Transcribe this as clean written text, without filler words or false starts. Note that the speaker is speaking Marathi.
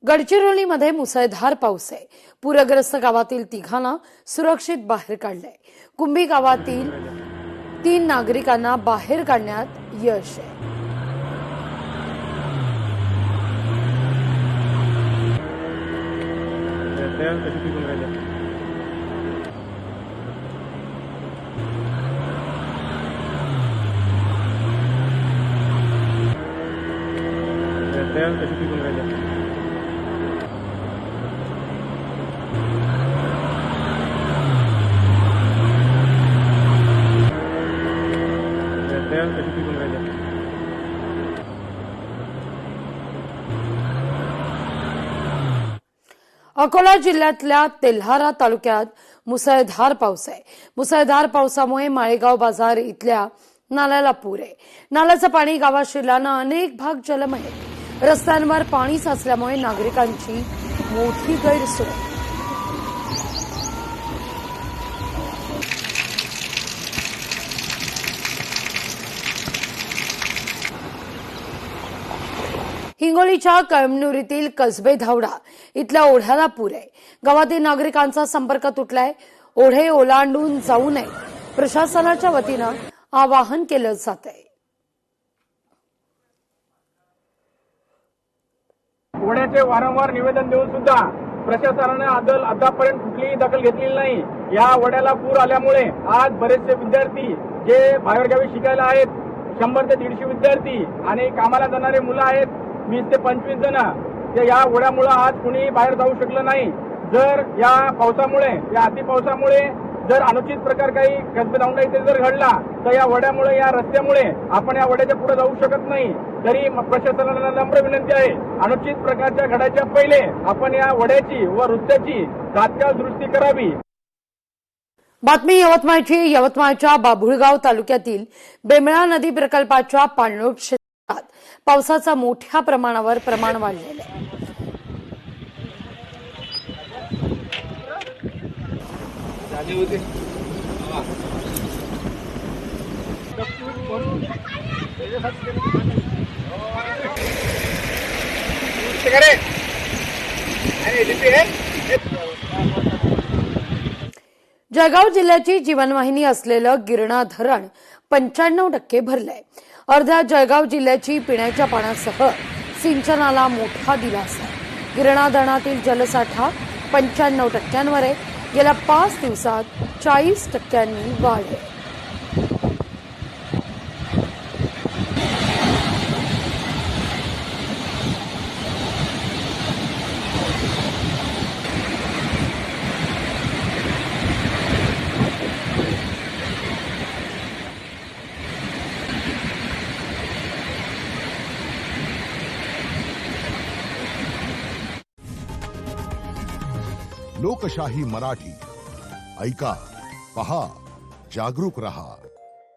गडचिरोलीमध्ये मुसळधार पाऊस आहे। पूरग्रस्त गावातील तिघांना सुरक्षित बाहेर काढलंय। कुंभी गावातील 3 नागरिकांना बाहेर काढण्यात यश आहे। अकोला जिल्ह्यातल्या तेल्हारा तालुक्यात मुसळधार पाऊस आहे। मुसळधार पावसामुळे माळेगाव बाजार इथल्या नाल्याला पूर आहे। नाल्याचं पाणी गावात शिरल्यानं अनेक भाग जलमय आहेत। रस्त्यांवर पाणी साचल्यामुळे नागरिकांची मोठी गैरसोय आहे। हिंगोलीच्या कळमनुरीतील कसबे धावडा इथल्या ओढ्याला पूर आहे। गावातील नागरिकांचा संपर्क तुटलाय। ओढे ओलांडून जाऊ नये प्रशासनाच्या वतीनं आवाहन केलं जात आहे। ओढ्याचे वारंवार निवेदन देऊन सुद्धा प्रशासनाने अद्यापर्यंत कुठलीही दखल घेतलेली नाही। या ओढ्याला पूर आल्यामुळे आज बरेचसे विद्यार्थी जे बाहेरगावी शिकायला आहेत 100 ते 150 विद्यार्थी आणि कामाला जाणारे मुलं आहेत 20 ते 25 जण ते या ओढ्यामुळे आज कुणी बाहेर जाऊ शकलं नाही। जर या पावसामुळे या अति पावसामुळे जर अनुचित प्रकार काही कसबे धावडा इथे जर घडला तर या ओढ्यामुळे या रस्त्यामुळे आपण या ओढ्याच्या पुढे जाऊ शकत नाही। तरी प्रशासनाला नम्र विनंती आहे, अनुचित प्रकारच्या घडाच्या पहिले आपण या ओढ्याची व रस्त्याची तात्काळ दुरुस्ती करावी। बातमी यवतमाळची। यवतमाळच्या बाभुळगाव तालुक्यातील बेमळा नदी प्रकल्पाच्या पाणलोट क्षेत्रात पावसाचा मोठ्या प्रमाणावर प्रमाण वाढलेलं आहे। जळगाव जिल्ह्याची जीवनवाहिनी असलेलं गिरणा धरण 95% भरलंय। अर्ध्या जळगाव जिल्ह्याची पिण्याच्या पाण्यासह सिंचनाला मोठा दिलासा आहे। गिरणा धरणातील जलसाठा 95% आहे। गेल्या 5 दिवसात 40% वाढ आहे। लोकशाही मराठी ऐका, पहा, जागरूक रहा।